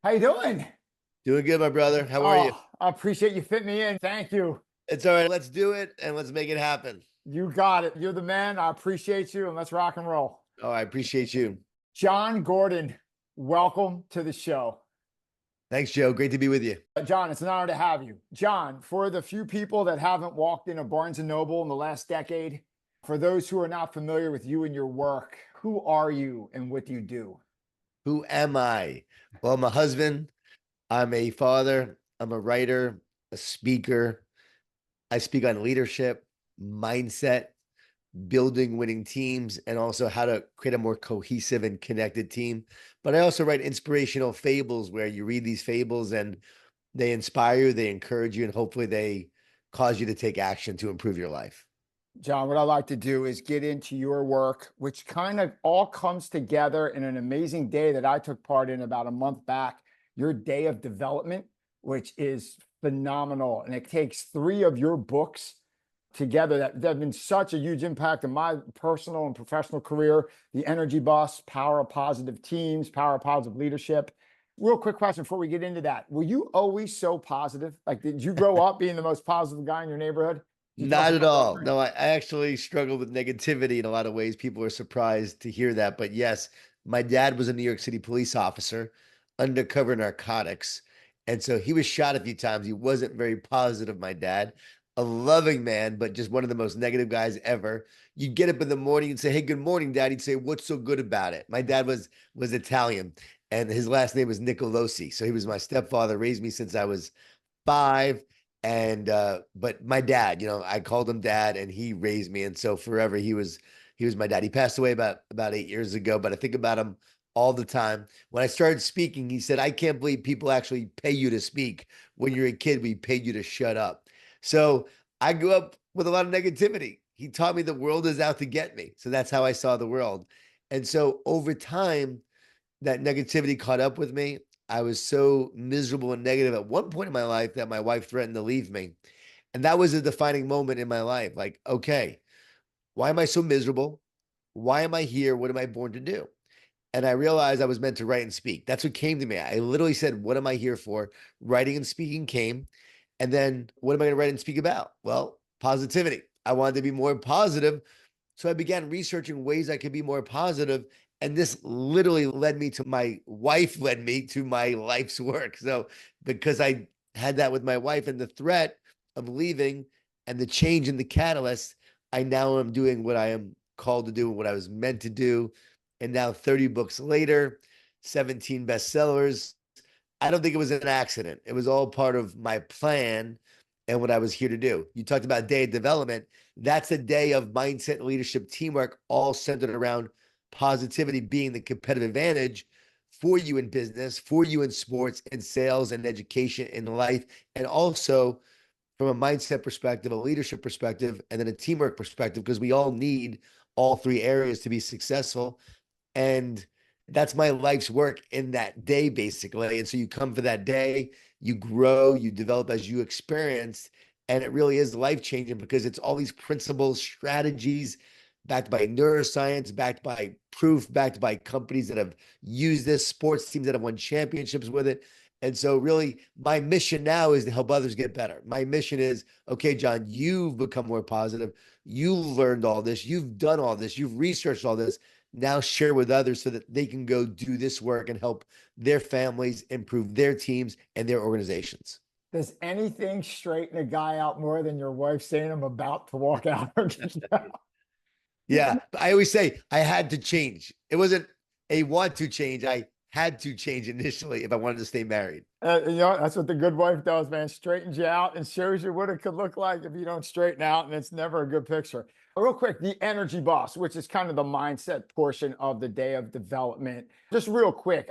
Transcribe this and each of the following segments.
How you doing? Doing good, my brother. How are you? Oh, I appreciate you fitting me in. Thank you. It's all right. Let's do it and let's make it happen. You got it. You're the man. I appreciate you, and let's rock and roll. Oh, I appreciate you. Jon Gordon, welcome to the show. Thanks, Joe. Great to be with you. Jon, it's an honor to have you. Jon, for the few people that haven't walked in a Barnes and Noble in the last decade, for those who are not familiar with you and your work, who are you and what do you do? Who am I? Well, I'm a husband. I'm a father. I'm a writer, a speaker. I speak on leadership, mindset, building winning teams, and also how to create a more cohesive and connected team. But I also write inspirational fables where you read these fables and they inspire you, they encourage you, and hopefully they cause you to take action to improve your life. Jon, what I like to do is get into your work, which kind of all comes together in an amazing day that I took part in about a month back, your day of development, which is phenomenal. And it takes three of your books together that have been such a huge impact in my personal and professional career. The Energy Bus, Power of Positive Teams, Power of Positive Leadership. Real quick question before we get into that. Were you always so positive? Like, did you grow up being the most positive guy in your neighborhood? Did you talk Not at about your all. upbringing? No, I actually struggle with negativity in a lot of ways. People are surprised to hear that. But yes, my dad was a New York City police officer, undercover narcotics. And so he was shot a few times. He wasn't very positive, my dad. A loving man, but just one of the most negative guys ever. You'd get up in the morning and say, "Hey, good morning, Dad." He'd say, "What's so good about it?" My dad was Italian, and his last name was Nicolosi. So he was my stepfather, raised me since I was 5. And but my dad, I called him dad and he raised me. And so forever he was my dad. He passed away about 8 years ago, but I think about him all the time. When I started speaking, he said, "I can't believe people actually pay you to speak. When you're a kid, we paid you to shut up." So I grew up with a lot of negativity. He taught me the world is out to get me. So that's how I saw the world. And so over time, that negativity caught up with me. I was so miserable and negative at one point in my life that my wife threatened to leave me. And that was a defining moment in my life. Like, okay, why am I so miserable? Why am I here? What am I born to do? And I realized I was meant to write and speak. That's what came to me. I literally said, "What am I here for?" Writing and speaking came. And then what am I going to write and speak about? Well, positivity. I wanted to be more positive. So I began researching ways I could be more positive. And this literally led me to my wife, led me to my life's work. So because I had that with my wife and the threat of leaving and the change in the catalyst, I now am doing what I am called to do and what I was meant to do. And now 30 books later, 17 bestsellers. I don't think it was an accident. It was all part of my plan and what I was here to do. You talked about day of development. That's a day of mindset, leadership, teamwork, all centered around positivity being the competitive advantage for you in business, for you in sports, in sales, and education, in life, and also from a mindset perspective, a leadership perspective, and then a teamwork perspective, because we all need all three areas to be successful. And that's my life's work in that day, basically. And so you come for that day, you grow, you develop as you experience. And it really is life changing because it's all these principles, strategies backed by neuroscience, backed by proof, backed by companies that have used this, sports teams that have won championships with it. And so, really, my mission now is to help others get better. My mission is, okay, Jon, you've become more positive. You learned all this. You've done all this. You've researched all this. Now share with others so that they can go do this work and help their families improve their teams and their organizations. Does anything straighten a guy out more than your wife saying I'm about to walk out or get out? Yeah. I always say I had to change. It wasn't a want to change. I had to change initially if I wanted to stay married. That's what the good wife does, man. Straightens you out and shows you what it could look like if you don't straighten out, and it's never a good picture. Real quick, the energy boss, which is kind of the mindset portion of the day of development. Just real quick,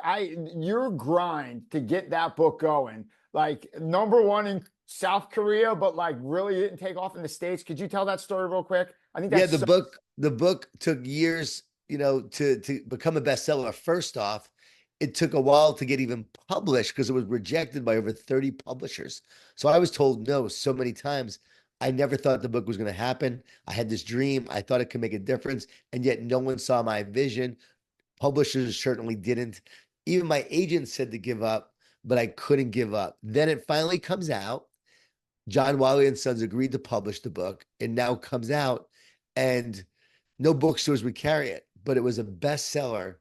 your grind to get that book going, like number one in South Korea, but like really didn't take off in the States. Could you tell that story real quick? I think Yeah, that's the so. book took years, to become a bestseller. First off, it took a while to get even published because it was rejected by over 30 publishers. So I was told no so many times. I never thought the book was going to happen. I had this dream. I thought it could make a difference, and yet no one saw my vision. Publishers certainly didn't. Even my agent said to give up. but I couldn't give up. Then it finally comes out. John Wiley and Sons agreed to publish the book. It now comes out, and no bookstores would carry it, but it was a bestseller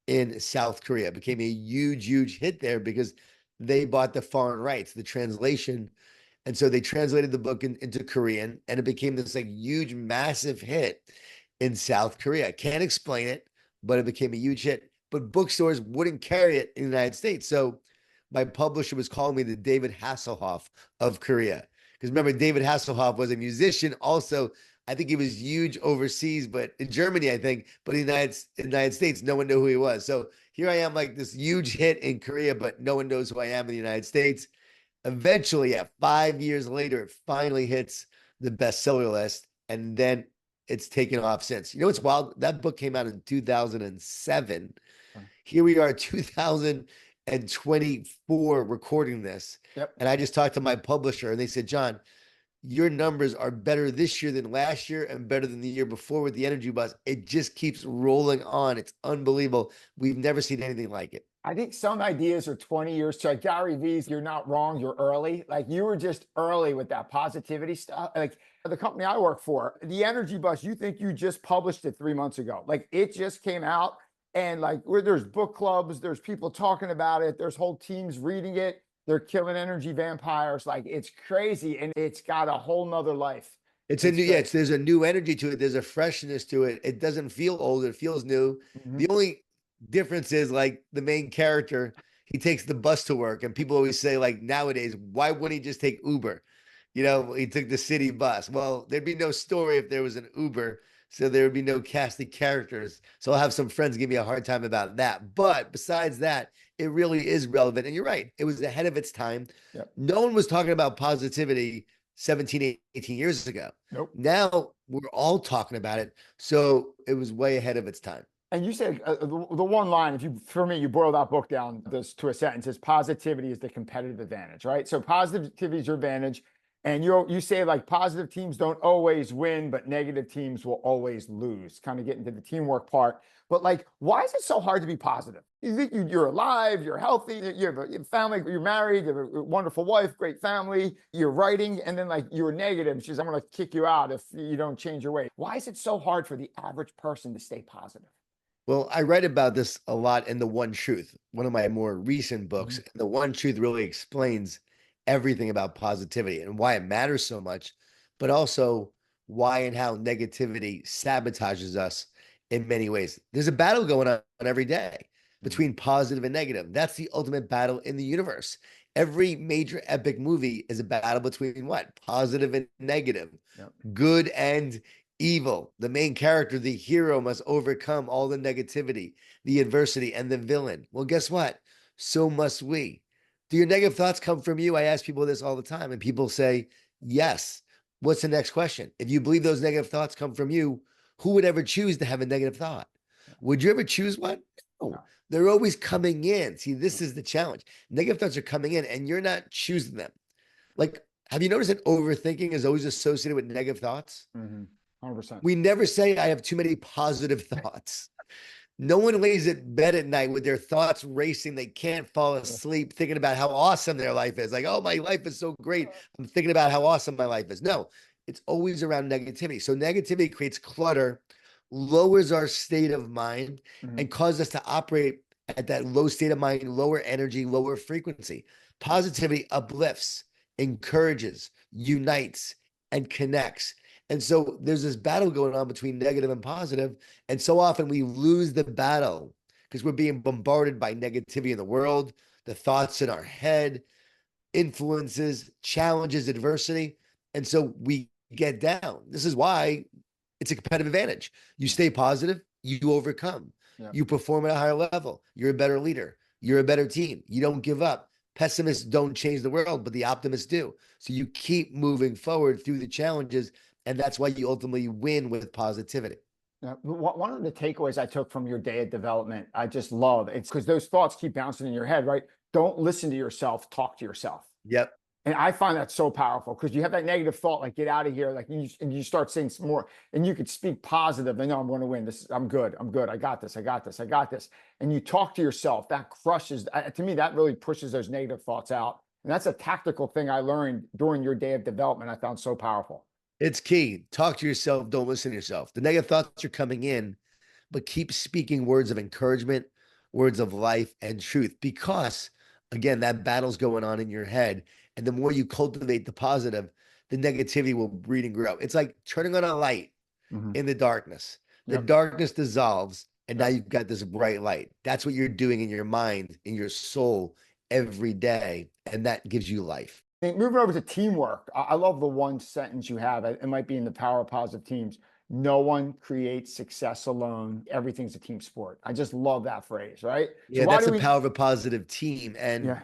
in South Korea. It became a huge, huge hit there because they bought the foreign rights, the translation. And so they translated the book into Korean, and it became this like huge, massive hit in South Korea. Can't explain it, but it became a huge hit. But bookstores wouldn't carry it in the United States. So my publisher was calling me the David Hasselhoff of Korea. Because remember, David Hasselhoff was a musician. Also, I think he was huge overseas, but in Germany, I think, but in the United States, no one knew who he was. So here I am, like this huge hit in Korea, but no one knows who I am in the United States. Eventually, 5 years later, it finally hits the bestseller list, and then it's taken off since. You know what's wild? That book came out in 2007. Here we are, 2024, recording this. Yep. And I just talked to my publisher, and they said, Jon, your numbers are better this year than last year and better than the year before with the energy buzz. It just keeps rolling on. It's unbelievable. We've never seen anything like it. I think some ideas are 20 years. So like Gary V's, you're not wrong, you're early. Like you were just early with that positivity stuff. Like the company I work for, the energy bus, you think you just published it 3 months ago. Like it just came out, and like where there's book clubs, there's people talking about it, there's whole teams reading it. They're killing energy vampires. Like it's crazy, and it's got a whole nother life. It's a new, there's a new energy to it. There's a freshness to it. It doesn't feel old. It feels new. Mhm. The only difference is like the main character, he takes the bus to work, and people always say like nowadays, why wouldn't he just take Uber? You know, he took the city bus. Well, there'd be no story if there was an Uber. So there would be no casting characters. So I'll have some friends give me a hard time about that. But besides that, it really is relevant. And you're right. It was ahead of its time. Yep. No one was talking about positivity 17, 18 years ago. Nope. Now we're all talking about it. So it was way ahead of its time. And you said the one line, if you, for me, you boil that book down this to a sentence, is positivity is the competitive advantage, right? So positivity is your advantage. And you say like positive teams don't always win, but negative teams will always lose. Kind of get into the teamwork part. But like, why is it so hard to be positive? You think you're alive, you're healthy, you have a family, you're married, you have a wonderful wife, great family, you're writing, and then like you're negative. She's, I'm going to kick you out if you don't change your way. Why is it so hard for the average person to stay positive? Well, I write about this a lot in The One Truth, one of my more recent books. Mm-hmm. The One Truth really explains everything about positivity and why it matters so much, but also why and how negativity sabotages us in many ways. There's a battle going on every day between positive and negative. That's the ultimate battle in the universe. Every major epic movie is a battle between what? Positive and negative, Yep. Good and evil. The main character, the hero, must overcome all the negativity, the adversity, and the villain. Well, guess what? So must we. Do your negative thoughts come from you? I ask people this all the time, and people say, yes. What's the next question? If you believe those negative thoughts come from you, who would ever choose to have a negative thought? Would you ever choose one? No. They're always coming in. See, this is the challenge. Negative thoughts are coming in, and you're not choosing them. Like, have you noticed that overthinking is always associated with negative thoughts? 100%. We never say, I have too many positive thoughts. No one lays at bed at night with their thoughts racing. They can't fall asleep thinking about how awesome their life is. Like, oh, my life is so great. I'm thinking about how awesome my life is. No, it's always around negativity. So negativity creates clutter, lowers our state of mind, and causes us to operate at that low state of mind, lower energy, lower frequency. Positivity uplifts, encourages, unites, and connects. And so there's this battle going on between negative and positive. And so often we lose the battle because we're being bombarded by negativity in the world, the thoughts in our head, influences, challenges, adversity. And so we get down. This is why it's a competitive advantage. You stay positive, you overcome. Yeah. You perform at a higher level. You're a better leader. You're a better team. You don't give up. Pessimists don't change the world, but the optimists do. So you keep moving forward through the challenges. And that's why you ultimately win with positivity. Yeah. One of the takeaways I took from your day of development, I just love it's because those thoughts keep bouncing in your head, right? Don't listen to yourself, talk to yourself. Yep. And I find that so powerful because you have that negative thought, like get out of here, like and you start saying some more, and you could speak positive. And no, I'm going to win. I'm good. I'm good. I got this. I got this. I got this. And you talk to yourself. That crushes. To me, that really pushes those negative thoughts out. And that's a tactical thing I learned during your day of development. I found so powerful. It's key. Talk to yourself. Don't listen to yourself. The negative thoughts are coming in, but keep speaking words of encouragement, words of life and truth, because again, that battle's going on in your head. And the more you cultivate the positive, the negativity will breed and grow. It's like turning on a light in the darkness. The Yep. darkness dissolves, and now Yep. you've got this bright light. That's what you're doing in your mind, in your soul every day. And that gives you life. Moving over to teamwork, I love the one sentence you have. It might be in the Power of Positive Teams. No one creates success alone. Everything's a team sport. I just love that phrase, right? So Yeah, why that's do the we? power of a positive team. And Yeah,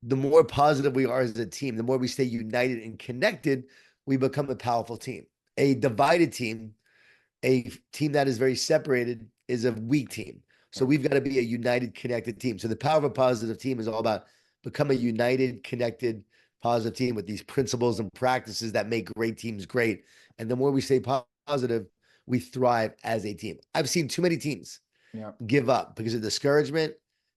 the more positive we are as a team, the more we stay united and connected, we become a powerful team. A divided team, a team that is very separated, is a weak team. So yeah, we've got to be a united, connected team. So the power of a positive team is all about become a united, connected, positive team with these principles and practices that make great teams great. And the more we stay positive, we thrive as a team. I've seen too many teams yeah. give up because of discouragement.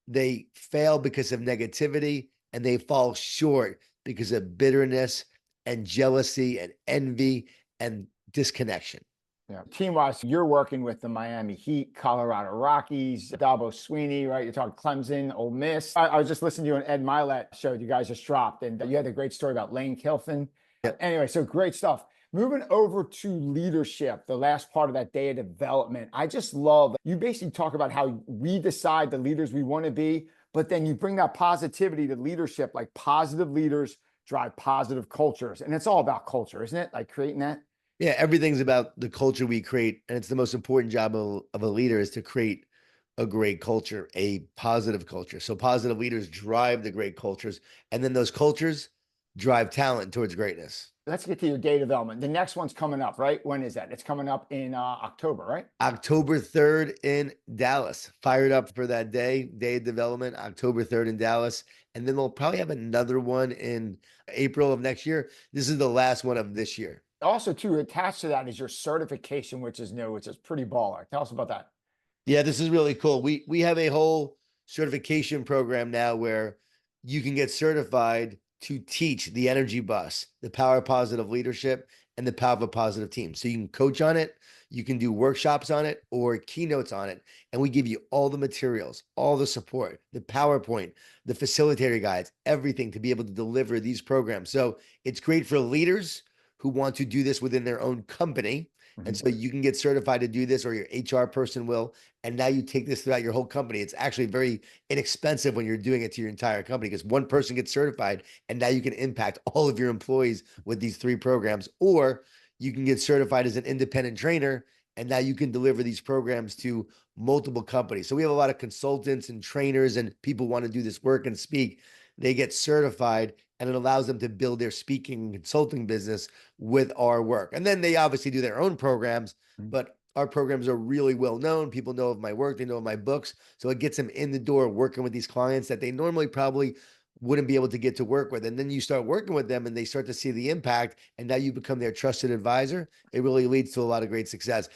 They fail because of negativity, and they fall short because of bitterness and jealousy and envy and disconnection. Yeah. Team wise, you're working with the Miami Heat, Colorado Rockies, Dabo Sweeney, right? You're talking Clemson, Ole Miss. I was just listening to you on Ed Milet show you guys just dropped, and you had a great story about Lane Kiffin. Yep. Anyway, so great stuff. Moving over to leadership, the last part of that day of development. I just love you basically talk about how we decide the leaders we want to be, but then you bring that positivity to leadership, like positive leaders drive positive cultures. And it's all about culture, isn't it? Like creating that. Yeah, everything's about the culture we create, and it's the most important job of a leader is to create a great culture, a positive culture. So positive leaders drive the great cultures, and then those cultures drive talent towards greatness. Let's get to your day development. The next one's coming up, right? When is that? It's coming up in October, right? October 3rd in Dallas. Fired up for that day of development, October 3rd in Dallas. And then we'll probably have another one in April of next year. This is the last one of this year. Also, too, attached to that is your certification, which is new, which is pretty baller. Tell us about that. Yeah, this is really cool. We have a whole certification program now where you can get certified to teach the energy bus, the power of positive leadership, and the power of a positive team. So you can coach on it, you can do workshops on it or keynotes on it, and we give you all the materials, all the support, the PowerPoint, the facilitator guides, everything to be able to deliver these programs. So it's great for leaders who want to do this within their own company. And Mhm. so you can get certified to do this, or your HR person will. And now you take this throughout your whole company. It's actually very inexpensive when you're doing it to your entire company because one person gets certified and now you can impact all of your employees with these three programs. Or you can get certified as an independent trainer and now you can deliver these programs to multiple companies. So we have a lot of consultants and trainers and people who want to do this work and speak. They get certified and it allows them to build their speaking and consulting business with our work. And then they obviously do their own programs, but our programs are really well known. People know of my work, they know of my books. So it gets them in the door working with these clients that they normally probably wouldn't be able to get to work with. And then you start working with them and they start to see the impact. And now you become their trusted advisor. It really leads to a lot of great success.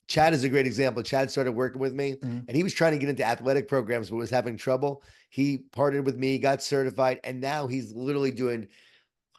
Chad is a great example. Chad started working with me and he was trying to get into athletic programs, but was having trouble. He partnered with me, got certified, and now he's literally doing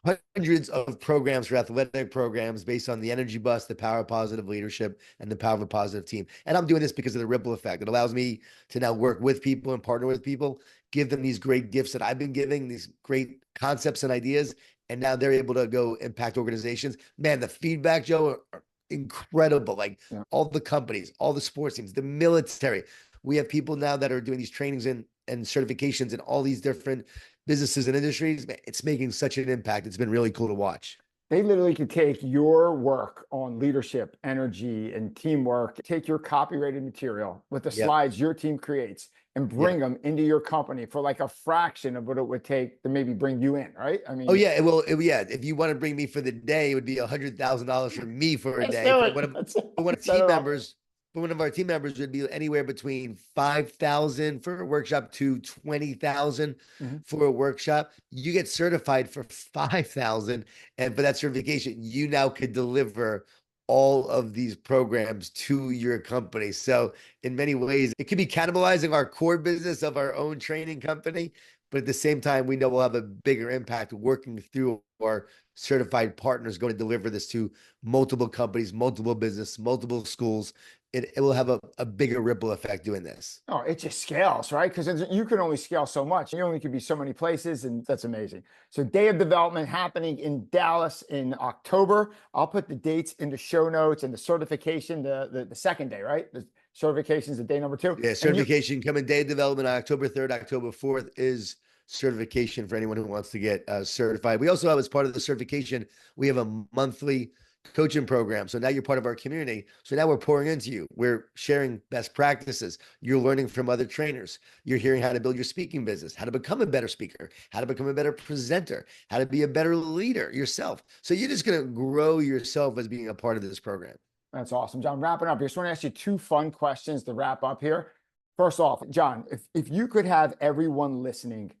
hundreds of programs for athletic programs based on the energy bus, the power of positive leadership, and the power of a positive team. And I'm doing this because of the ripple effect. It allows me to now work with people and partner with people, give them these great gifts that I've been giving, these great concepts and ideas, and now they're able to go impact organizations. Man, the feedback, Joe, are incredible. Like Yeah. all the companies, all the sports teams, the military. We have people now that are doing these trainings and certifications in all these different businesses and industries. Man, it's making such an impact. It's been really cool to watch. They literally could take your work on leadership, energy, and teamwork, take your copyrighted material with the Yep. slides your team creates and bring Yep. them into your company for like a fraction of what it would take to maybe bring you in, right? I Oh mean, yeah, yeah. If you want to bring me for the day, it would be $100,000 for me for a let's day. do For it. one of Let's our set team it up. members, for one of our team members would be anywhere between 5,000 for a workshop to 20,000 Mhm. for a workshop. You get certified for 5,000, and for that certification, you now could deliver all of these programs to your company. So in many ways, it could be cannibalizing our core business of our own training company, but at the same time, we know we'll have a bigger impact working through our certified partners going to deliver this to multiple companies, multiple business, multiple schools. It will have a bigger ripple effect doing this. Oh, it just scales, right? Because you can only scale so much. You only could be so many places, and that's amazing. So, day of development happening in Dallas in October. I'll put the dates in the show notes and the certification, the second day, right? The certification is the day number 2. Yeah, And you, certification coming day of development on October 3rd, October 4th is certification for anyone who wants to get certified. We also have, as part of the certification, we have a monthly coaching program. So now you're part of our community. So now we're pouring into you. We're sharing best practices. You're learning from other trainers. You're hearing how to build your speaking business, how to become a better speaker, how to become a better presenter, how to be a better leader yourself. So you're just going to grow yourself as being a part of this program. that's awesome, John. Wrapping up, I just want to ask you 2 fun questions to wrap up here. First off, John, if you could have everyone listening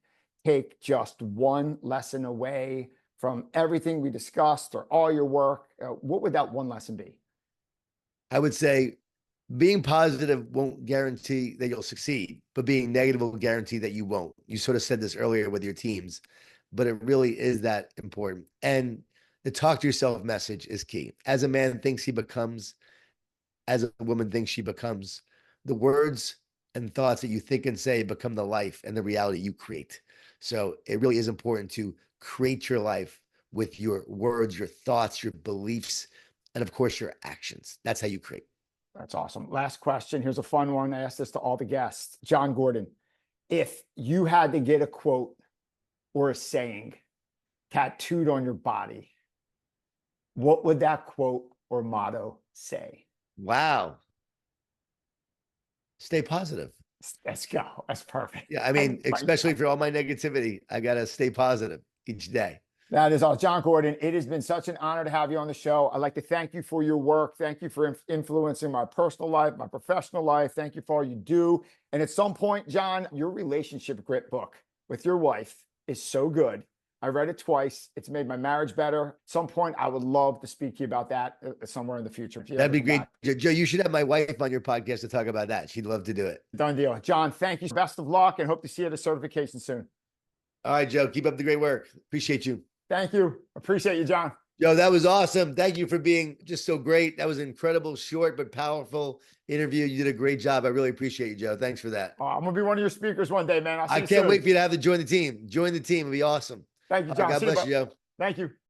take just one lesson away from everything we discussed or all your work, what would that one lesson be? I would say being positive won't guarantee that you'll succeed, but being negative will guarantee that you won't. You sort of said this earlier with your teams, but it really is that important. And the talk to yourself message is key. As a man thinks he becomes, as a woman thinks she becomes, the words and thoughts that you think and say become the life and the reality you create. So it really is important to create your life with your words, your thoughts, your beliefs, and of course, your actions. That's how you create. That's awesome. Last question. Here's a fun one. I asked this to all the guests. Jon Gordon, if you had to get a quote or a saying tattooed on your body, what would that quote or motto say? Wow. Stay positive. Let's go. That's perfect. Yeah, I mean, especially for all my negativity, I got to stay positive each day. That is all. Jon Gordon, it has been such an honor to have you on the show. I'd like to thank you for your work. Thank you for influencing my personal life, my professional life. Thank you for all you do. And at some point, John, your relationship grit book with your wife is so good. I read it twice. It's made my marriage better. At some point, I would love to speak to you about that somewhere in the future. That'd be great. Joe, you should have my wife on your podcast to talk about that. She'd love to do it. Done deal. John, thank you. Best of luck and hope to see you at the certification soon. All right, Joe, keep up the great work. Appreciate you. Thank you. Appreciate you, John. Joe, that was awesome. Thank you for being just so great. That was an incredible, short but powerful interview. You did a great job. I really appreciate you, Joe. Thanks for that. I'm going to be one of your speakers one day, man. I can't wait for you to have to join the team. Join the team. It'll be awesome. Thank you, John. God bless you, Joe. Thank you.